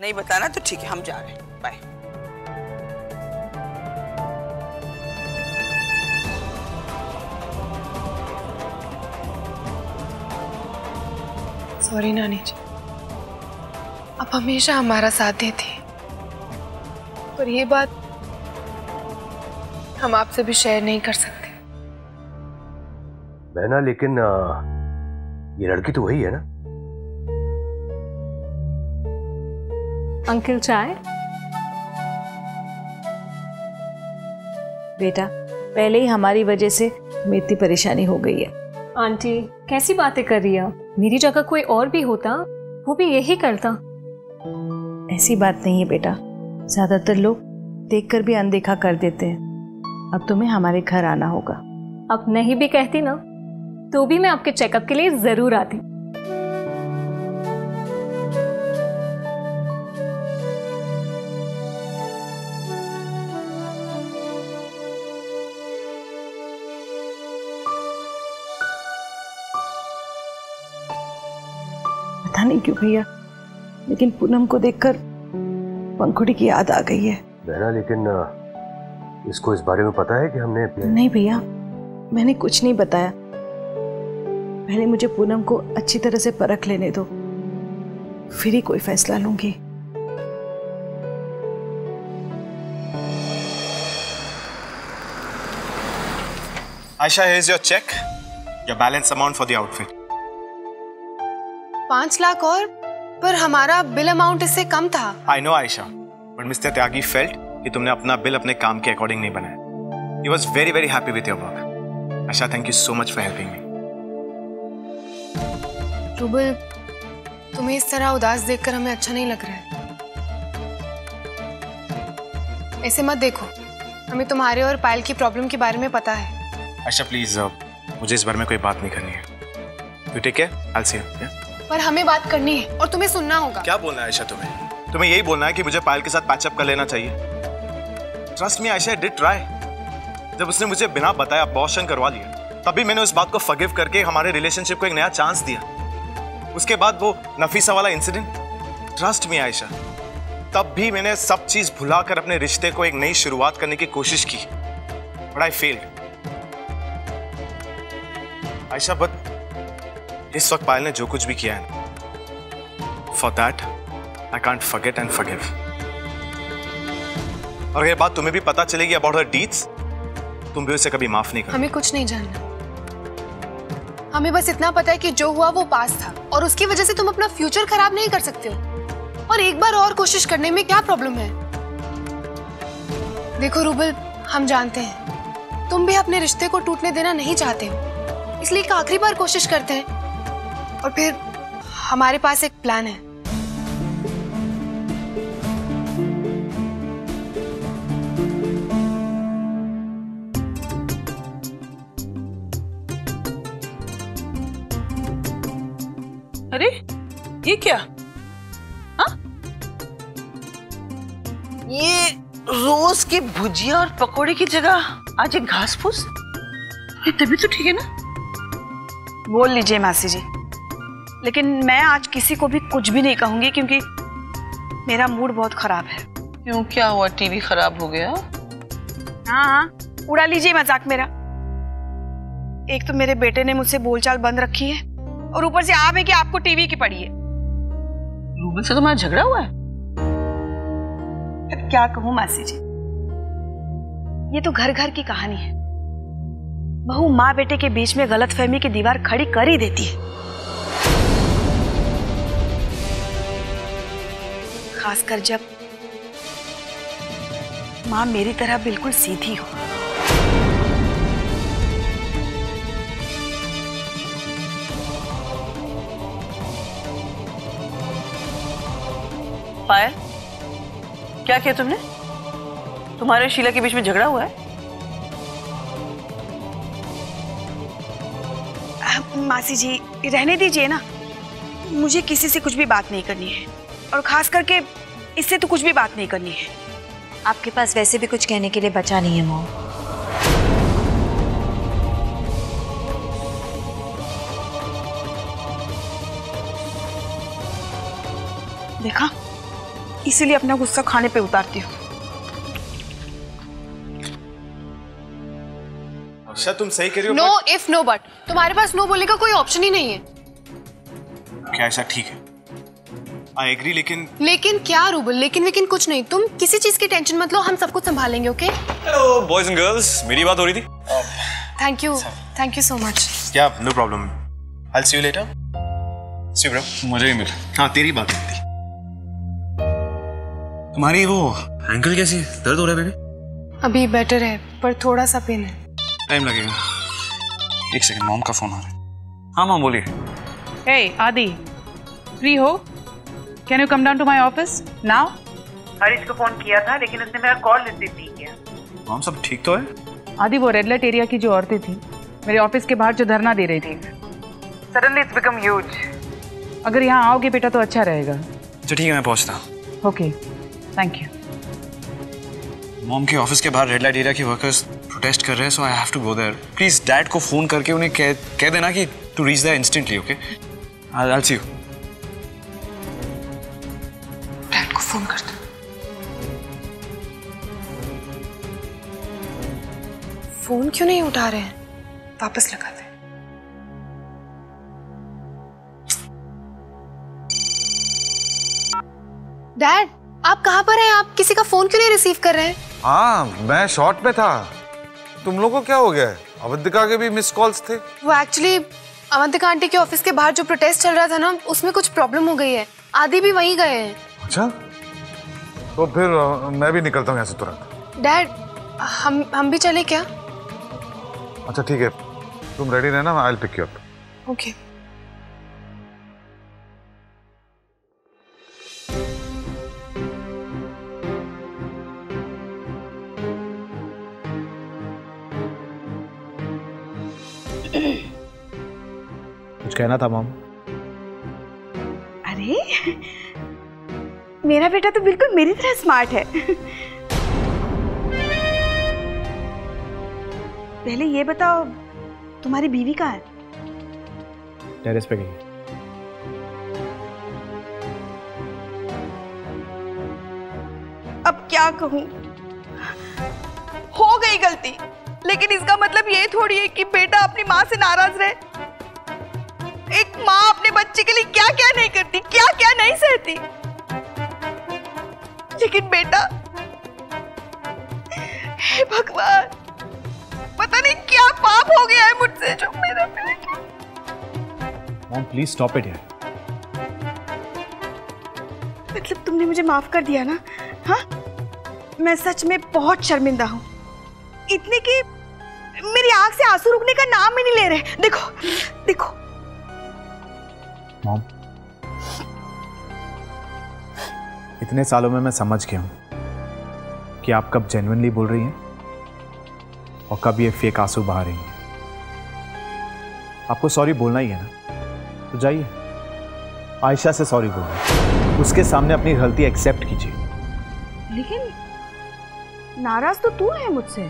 नहीं बताना तो ठीक है, हम जा रहे हैं, बाय। सॉरी नानी जी, आप हमेशा हमारा साथ देती, पर ये बात हम आपसे भी शेयर नहीं कर सकते। बहना, लेकिन ये लड़की तो वही है ना? अंकल चाय? बेटा, पहले ही हमारी वजह से हमें इतनी परेशानी हो गई है। आंटी कैसी बातें कर रही है? मेरी जगह कोई और भी होता वो भी यही करता। ऐसी बात नहीं है बेटा, ज्यादातर लोग देखकर भी अनदेखा कर देते हैं। अब तुम्हें हमारे घर आना होगा। अब नहीं भी कहती ना तो भी मैं आपके चेकअप के लिए जरूर आती। पता नहीं क्यों भैया, लेकिन पूनम को देखकर पंखुड़ी की याद आ गई है। बहना, लेकिन इसको इस बारे में पता है कि हमने? नहीं भैया, मैंने कुछ नहीं बताया। पहले मुझे पूनम को अच्छी तरह से परख लेने दो, फिर ही कोई फैसला लूंगी। Aisha, here's your check. Your balance amount for the outfit. 5 lakh और, पर हमारा बिल अमाउंट इससे कम था। I know, Aisha, but Mr. Tyagi felt कि तुमने अपना बिल अपने काम के अकॉर्डिंग नहीं बनाया. He was very very happy with your work. Aisha, thank you so much for helping me. Rouble, तुम्हें इस तरह उदास देखकर हमें अच्छा नहीं लग रहा है। ऐसे मत देखो, हमें तुम्हारे और पायल की प्रॉब्लम के बारे में पता है। Aisha, please, मुझे इस बारे में कोई बात नहीं करनी है. You take care. I'll see you. Yeah? पर हमें बात करनी है और तुम्हें सुनना होगा। क्या बोलना है आयशा तुम्हें? तुम्हें यही बोलना है कि मुझे पायल के साथ पैचअप कर लेना चाहिए? Trust me Ayesha, I did try. जब उसने मुझे बिना बताए अबॉर्शन करवा लिया, तभी मैंने उस बात को फॉरगिव करके हमारे रिलेशनशिप को एक नया चांस दिया। उसके बाद वो नफीसा वाला इंसिडेंट, ट्रस्ट मी आयशा, तब भी मैंने सब चीज भुलाकर अपने रिश्ते को एक नई शुरुआत करने की कोशिश की, but I failed. Ayesha, but इस वक्त पायल ने जो कुछ भी किया है, for that I can't forget and forgive. और ये बात तुम्हें भी पता चलेगी अबाउट हर डीड्स, तुम भी उसे कभी माफ नहीं करोगे। हमें कुछ नहीं जानना, हमें बस इतना पता है कि जो हुआ वो पास था और उसकी वजह से तुम अपना फ्यूचर खराब नहीं कर सकते हो। और एक बार और कोशिश करने में क्या प्रॉब्लम है? देखो रूबल, हम जानते हैं तुम भी अपने रिश्ते को टूटने देना नहीं चाहते हो, इसलिए एक आखिरी बार कोशिश करते हैं और फिर हमारे पास एक प्लान है। अरे ये क्या? हाँ? ये रोज की भुजिया और पकोड़े की जगह आज एक घास फूस। तभी तो ठीक है ना? बोल लीजिए मासी जी, लेकिन मैं आज किसी को भी कुछ भी नहीं कहूंगी क्योंकि मेरा मूड बहुत खराब है। क्यों, क्या हुआ? टीवी खराब हो गया? हाँ, उड़ा लीजिए मजाक मेरा। एक तो मेरे बेटे ने मुझसे बोलचाल बंद रखी है और ऊपर से आप है कि आपको टीवी की पड़ी है। रूबल से तुम्हारा झगड़ा हुआ है? अब क्या कहूँ मासी जी, ये तो घर घर की कहानी है। बहू माँ बेटे के बीच में गलतफहमी की दीवार खड़ी कर ही देती है, खासकर जब माँ मेरी तरह बिल्कुल सीधी हो। पायल, क्या किया तुमने? तुम्हारे और शीला के बीच में झगड़ा हुआ है? मासी जी रहने दीजिए ना, मुझे किसी से कुछ भी बात नहीं करनी है और खास करके इससे तो कुछ भी बात नहीं करनी है। आपके पास वैसे भी कुछ कहने के लिए बचा नहीं है मॉम। देखा, इसीलिए अपना गुस्सा खाने पे उतारती हूँ। अच्छा तुम सही कह रही हो। नो इफ नो बट, तुम्हारे पास नो बोलने का कोई ऑप्शन ही नहीं है। क्या ऐसा ठीक है? आई एग्री, लेकिन क्या रूबल, लेकिन कुछ नहीं। तुम किसी चीज की टेंशन मत लो, हम सब कुछ संभालेंगे। Okay? Hello boys and girls, मेरी बात हो रही थी। Thank you so much. क्या? No problem, I see you later. See bro, मजा ही मिला। हाँ तेरी बात होती। तुम्हारी वो एंकल कैसी है? दर्द हो रहा है बेबी? अभी बेटर है, पर थोड़ा सा पेन है। टाइम लगेगा। एक सेकंड, मॉम का फोन आ रहा है। हाँ मॉम बोलिए। Hey, Adi, free हो? Can you come down to my office now? Harish को फोन किया था लेकिन उसने मेरा कॉल रिसीव नहीं किया। मॉम सब ठीक तो है? आदि, वो रेड लाइट एरिया की जो औरतें थी मेरे ऑफिस के बाहर जो धरना दे रही थी, Suddenly it's become huge. अगर यहाँ आओगे बेटा तो अच्छा रहेगा। अच्छा ठीक है, मैं पहुँचता। Okay, thank you. मॉम के ऑफिस के बाहर रेड लाइट एरिया के वर्कर्स प्रोटेस्ट कर रहे हैं, so I have to go there. Please dad को फोन करके उन्हें कह देना कि to reach there instantly. Okay, I see you. Dad को फोन कर दो। फोन क्यों नहीं उठा रहे हैं? वापस लगा दे। डैड, आप कहाँ पर हैं? आप किसी का फोन क्यों नहीं रिसीव कर रहे हैं? हाँ, मैं शॉर्ट में था। तुम लोगों को क्या हो गया है? अवंतिका के भी मिस कॉल्स थे। वो एक्चुअली अवंतिका आंटी के ऑफिस के बाहर जो प्रोटेस्ट चल रहा था ना, उसमें कुछ प्रॉब्लम हो गई है। आदि भी वहीं गए हैं। अच्छा, तो फिर मैं भी निकलता हूँ यहाँ से तुरंत। डैड, हम भी चले क्या? अच्छा ठीक है, तुम रेडी रहना, I will pick you up. Okay. कुछ कहना था मॉम? अरे मेरा बेटा तो बिल्कुल मेरी तरह स्मार्ट है। पहले ये बताओ, तुम्हारी बीवी कहाँ है? टेरेस पे गई। अब क्या कहूँ, हो गई गलती, लेकिन इसका मतलब ये थोड़ी है कि बेटा अपनी माँ से नाराज रहे। एक माँ अपने बच्चे के लिए क्या क्या नहीं करती, क्या क्या नहीं सहती, लेकिन बेटा, हे भगवान, पता नहीं क्या पाप हो गया है मुझसे जो मेरा बेटा। मॉम प्लीज स्टॉप इट यार। मतलब तुमने मुझे माफ कर दिया ना? हाँ, मैं सच में बहुत शर्मिंदा हूँ, इतने कि मेरी आंख से आंसू रुकने का नाम ही नहीं ले रहे। देखो देखो। मॉम, इतने सालों में मैं समझ गया हूं कि आप कब जेन्युइनली बोल रही हैं और कब ये फेक आंसू बहा रही हैं। आपको सॉरी बोलना ही है ना, तो जाइए आयशा से सॉरी बोलिए, उसके सामने अपनी गलती एक्सेप्ट कीजिए। लेकिन नाराज तो तू है मुझसे,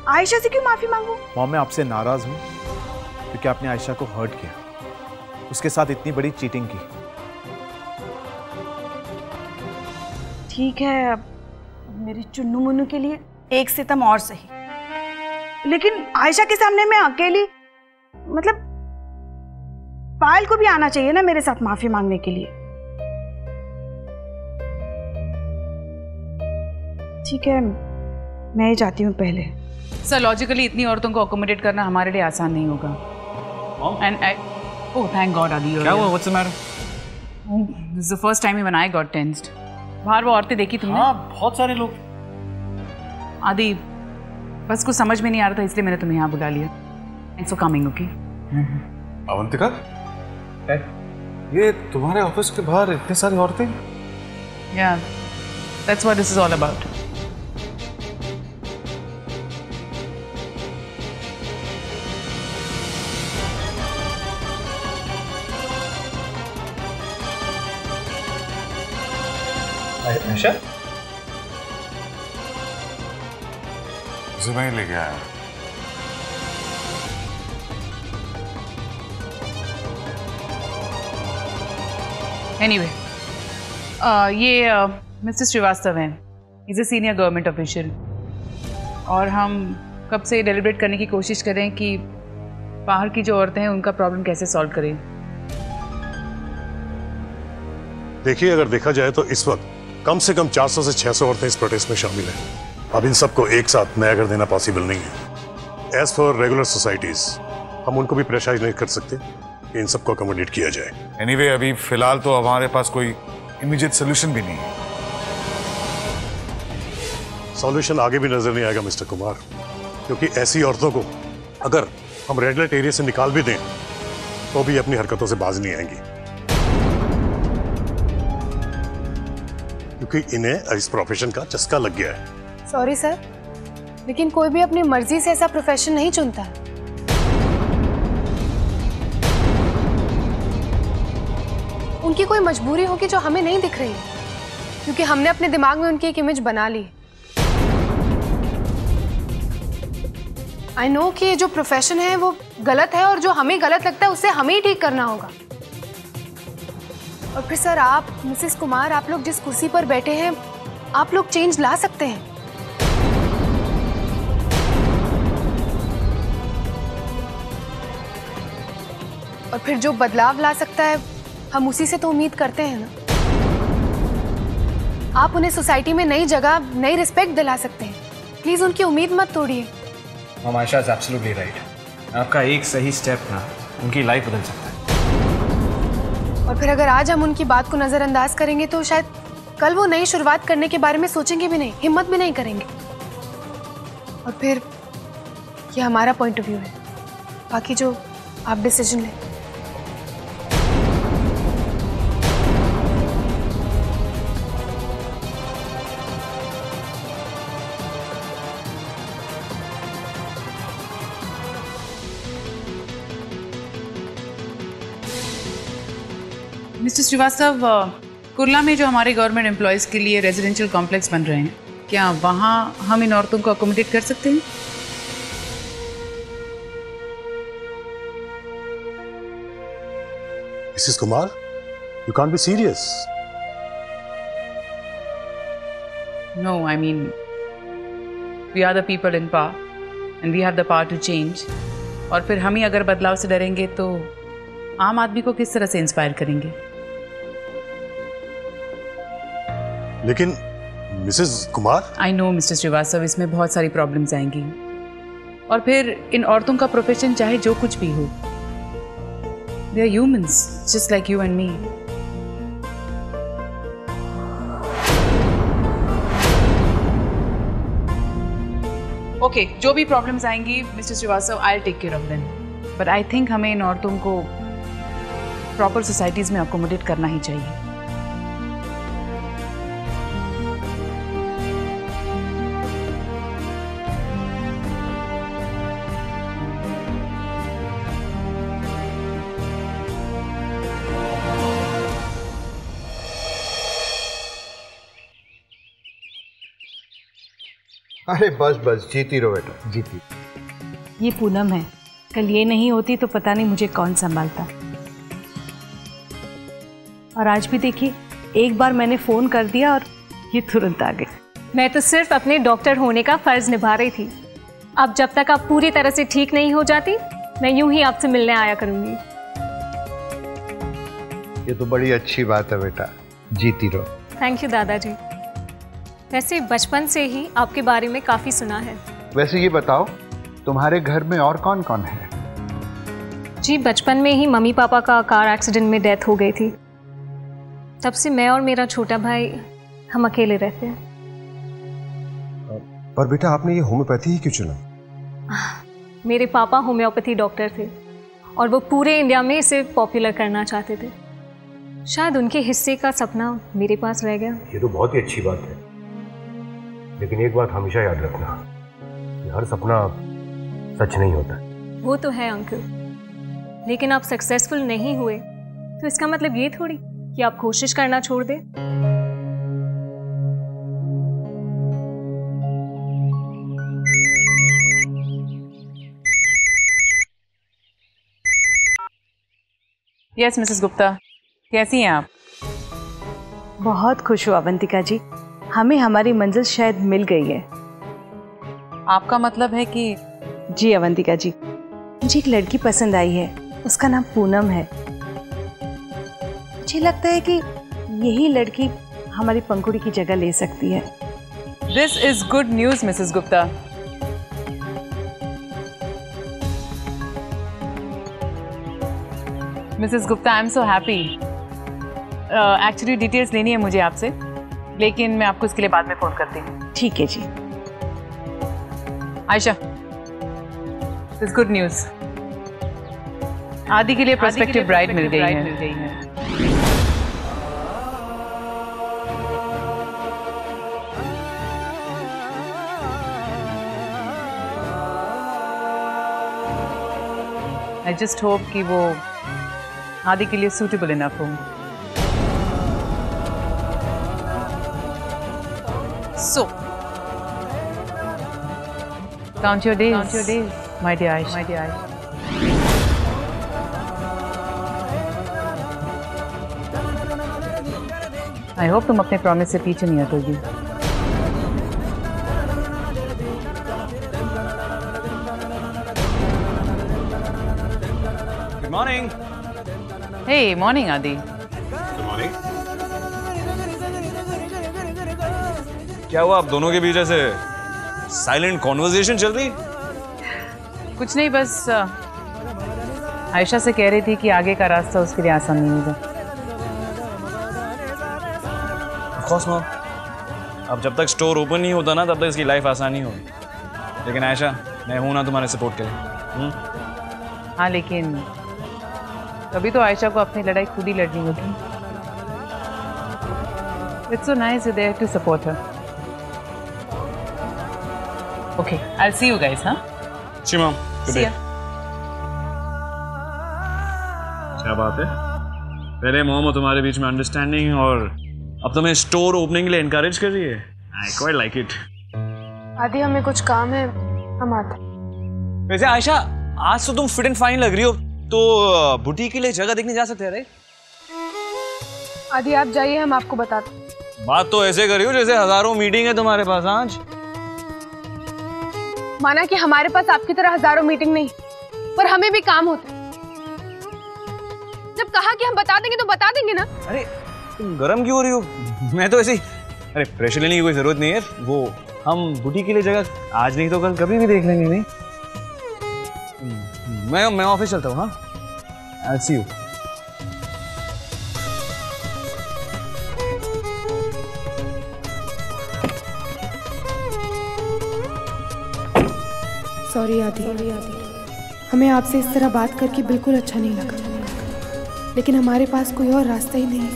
आयशा से क्यों माफी मांगू? मॉम, मैं आपसे नाराज हूं क्योंकि आपने आयशा को हर्ट किया, उसके साथ इतनी बड़ी चीटिंग की। ठीक है, अब मेरी चुन्नू मुन्नू के लिए एक सितम और सही, लेकिन आयशा के सामने मैं अकेली, मतलब पायल को भी आना चाहिए ना मेरे साथ माफी मांगने के लिए। ठीक है, मैं ही जाती हूँ पहले। सर, लॉजिकली इतनी औरतों को अकोमोडेट करना हमारे लिए आसान नहीं होगा। एंड ओह थैंक गॉड आदि। क्या हुआ? What's the matter? This is the first time when I got tensed. बाहर वो औरतें देखी तुमने? हाँ, बहुत सारे लोग। आदि, बस कुछ समझ में नहीं आ रहा था, इसलिए मैंने तुम्हें यहाँ बुला लिया। Thanks for coming. Okay. Avantika, ये तुम्हारे ऑफिस के बाहर इतनी सारी औरतें? या, that's what this is all about. Ayesha, उसे मैं लेके आया। एनीवे, ये मिस्टर श्रीवास्तव हैं, is a senior government official, और हम कब से डेलिब्रेट करने की कोशिश कर रहे हैं कि बाहर की जो औरतें हैं उनका प्रॉब्लम कैसे सॉल्व करें। देखिए, अगर देखा जाए तो इस वक्त कम से कम 400 से 600 औरतें इस प्रोटेस्ट में शामिल हैं। अब इन सबको एक साथ नया कर देना पॉसिबल नहीं है। एज फॉर रेगुलर सोसाइटीज हम उनको भी प्रेशराइज नहीं कर सकते कि इन सबको अकोमोडेट किया जाए। एनीवे, अभी फिलहाल तो हमारे पास कोई इमीडिएट सोल्यूशन भी नहीं है। सॉल्यूशन आगे भी नजर नहीं आएगा मिस्टर कुमार, क्योंकि ऐसी औरतों को अगर हम रेड लाइट एरिया से निकाल भी दें तो भी अपनी हरकतों से बाज नहीं आएंगी, क्योंकि इन्हें इस प्रोफेशन का चस्का लग गया है। सॉरी सर, लेकिन कोई भी अपनी मर्जी से ऐसा प्रोफेशन नहीं चुनता। उनकी कोई मजबूरी होगी जो हमें नहीं दिख रही, क्योंकि हमने अपने दिमाग में उनकी एक इमेज बना ली। आई नो कि ये जो प्रोफेशन है वो गलत है, और जो हमें गलत लगता है उसे हमें ही ठीक करना होगा। और फिर सर, आप मिसेस कुमार, आप लोग जिस कुर्सी पर बैठे हैं, आप लोग चेंज ला सकते हैं। और फिर जो बदलाव ला सकता है हम उसी से तो उम्मीद करते हैं ना। आप उन्हें सोसाइटी में नई जगह, नई रिस्पेक्ट दिला सकते हैं। प्लीज उनकी उम्मीद मत तोड़िए। Ma'am, Ayesha is absolutely right. आपका एक सही स्टेप ना उनकी लाइफ बदल सकता है। और फिर अगर आज हम उनकी बात को नजरअंदाज करेंगे तो शायद कल वो नई शुरुआत करने के बारे में सोचेंगे भी नहीं, हिम्मत भी नहीं करेंगे। और फिर ये हमारा पॉइंट ऑफ व्यू है, बाकी जो आप डिसीजन लें। मिस्टर श्रीवास्तव, कुर्ला में जो हमारे गवर्नमेंट एम्प्लॉयज़ के लिए रेजिडेंशियल कॉम्प्लेक्स बन रहे हैं, क्या वहाँ हम इन औरतों को अकोमोडेट कर सकते हैं? Mrs Kumar, you can't be serious. No, I mean we are the people in power and we have the power to change. और फिर हम ही अगर बदलाव से डरेंगे तो आम आदमी को किस तरह से इंस्पायर करेंगे? लेकिन Mrs Kumar, I know mister Srivastava, इसमें बहुत सारी प्रॉब्लम्स आएंगी। और फिर इन औरतों का प्रोफेशन चाहे जो कुछ भी हो, they are humans just like you and me. Okay, जो भी प्रॉब्लम्स आएंगी mister Srivastava, I will take care of them. But I think हमें इन औरतों को प्रॉपर सोसाइटीज में अकोमोडेट करना ही चाहिए। अरे बस बस, जीती रहो बेटा, जीती। ये पूनम है, कल ये नहीं होती तो पता नहीं मुझे कौन संभालता। और आज भी देखिए, एक बार मैंने फोन कर दिया और ये तुरंत आ गए। मैं तो सिर्फ अपने डॉक्टर होने का फर्ज निभा रही थी। अब जब तक आप पूरी तरह से ठीक नहीं हो जाती, मैं यूं ही आपसे मिलने आया करूंगी। ये तो बड़ी अच्छी बात है बेटा, जीती रहो। थैंक यू दादाजी। वैसे बचपन से ही आपके बारे में काफ़ी सुना है। वैसे ये बताओ, तुम्हारे घर में और कौन कौन है? जी, बचपन में ही मम्मी पापा का कार एक्सीडेंट में डेथ हो गई थी। तब से मैं और मेरा छोटा भाई हम अकेले रहते हैं। पर बेटा, आपने ये होम्योपैथी ही क्यों चुना? मेरे पापा होम्योपैथी डॉक्टर थे और वो पूरे इंडिया में इसे पॉपुलर करना चाहते थे। शायद उनके हिस्से का सपना मेरे पास रह गया। ये तो बहुत ही अच्छी बात है, लेकिन एक बात हमेशा याद रखना, कि हर सपना सच नहीं होता। वो तो है अंकल, लेकिन आप सक्सेसफुल नहीं हुए तो इसका मतलब ये थोड़ी कि आप कोशिश करना छोड़ दें। यस मिसेस गुप्ता, कैसी हैं आप? बहुत खुश हूँ अवंतिका जी, हमें हमारी मंजिल शायद मिल गई है। आपका मतलब है कि? जी अवंतिका जी, मुझे एक लड़की पसंद आई है, उसका नाम पूनम है। मुझे लगता है कि यही लड़की हमारी पंखुड़ी की जगह ले सकती है। This is good news Mrs Gupta. Mrs Gupta, I am so happy. Actually details लेनी है मुझे आपसे, लेकिन मैं आपको इसके लिए बाद में फोन करती हूँ। ठीक है जी। Ayesha, this good news. Aadi के लिए प्रोस्पेक्टिव ब्राइड मिल गई है। आई जस्ट होप कि वो आदि के लिए सूटेबल इनफ हो। So, count your days, my dear Aisha. I hope तुम अपने प्रॉमिस से पीछे नहीं हटोगी। Good morning. Hey, morning Adi. Good morning. क्या हुआ आप दोनों के बीच ऐसे साइलेंट कॉन्वर्सेशन चल रही? कुछ नहीं, बस आयशा से कह रही थी कि आगे का रास्ता उसके लिए आसान नहीं होगा। Of course not. अब जब तक स्टोर ओपन नहीं होता ना, तब तक इसकी लाइफ आसान नहीं होगी। लेकिन आयशा, मैं हूं ना तुम्हारे सपोर्ट के लिए। हाँ, लेकिन कभी तो आयशा को अपनी लड़ाई खुद ही लड़नी होगी। It's so nice you're there to support her. Okay, I'll see you guys, huh? See you, Mom. Good See day. ya. क्या बात है? पहले मॉम और तुम्हारे बीच में अंडरस्टैंडिंग, और अब तुम्हें स्टोर ओपनिंग के लिए एनकरेज कर रही है। I quite like it. आदि, हमें कुछ काम है, हम आते। वैसे आयशा, आज तो तुम फिट एंड फाइन लग रही हो, तो बुटीक के लिए जगह देखने जा सकते हैं, राइट? आदि आप जाइए, हम आपको बताते। बात तो ऐसे करी हो जैसे हजारों मीटिंग है तुम्हारे पास आज। माना कि हमारे पास आपकी तरह हजारों मीटिंग नहीं, पर हमें भी काम होता है। जब कहा कि हम बता देंगे तो बता देंगे ना। अरे तुम गरम क्यों हो रही हो? मैं तो ऐसे ही, अरे प्रेशर लेने की कोई जरूरत नहीं है। वो हम बुटीक के लिए जगह आज नहीं तो कल कभी भी देख लेंगे। नहीं, मैं ऑफिस चलता हूँ। हाँ, I'll see you. सॉरी आदि, हमें आपसे इस तरह बात करके बिल्कुल अच्छा नहीं लगा, लेकिन हमारे पास कोई और रास्ता ही नहीं है।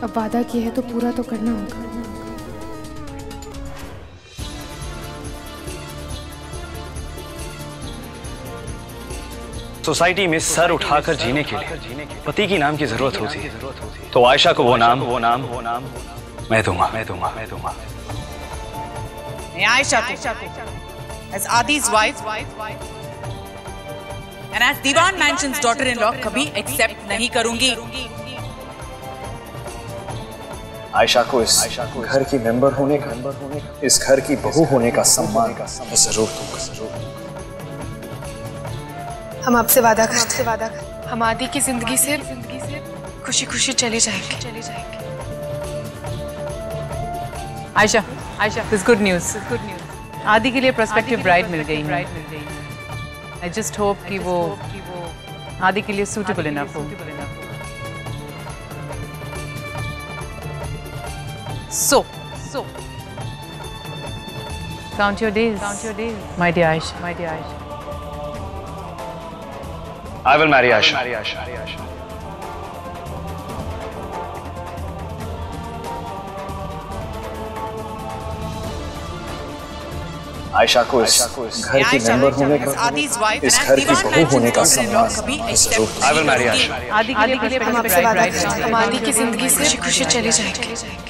अब वादा किया है तो पूरा तो करना होगा। सोसाइटी में सर उठाकर जीने के लिए पति की नाम की जरूरत होती है, तो आयशा को वो नाम मैं दूंगा। Aisha as Adi's wife and as Diwan Mansion's daughter-in-law कभी एक्सेप्ट नहीं करूंगी। आयशा को इस घर की मेंबर होने का, इस घर की बहू होने का सम्मान जरूर दूंगा। हम आपसे वादा करते, हम आदि की जिंदगी से खुशी खुशी चले जाएंगे। Ayesha, this good news. Aadi के लिए प्रोस्पेक्टिव ब्राइड मिल गई है। आई जस्ट होप कि वो आदि के लिए सूटेबल इनफ हो। So, count your days, my dear Aisha. I will marry Aisha. Ayesha को इस घर की मेंबर होने का, इस घर की बहू होने का सम्मान जरूर। I will marry Aisha. आदि के लिए हम आपसे वादा करते, हम आदि की जिंदगी से खुशी खुशी चले जाएंगे।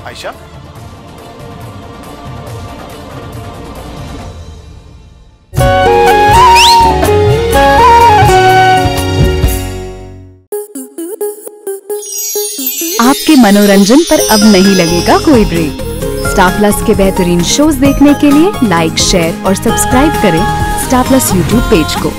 आयशा, आपके मनोरंजन पर अब नहीं लगेगा कोई ब्रेक। स्टार प्लस के बेहतरीन शोज देखने के लिए लाइक, शेयर और सब्सक्राइब करें स्टार प्लस यूट्यूब पेज को।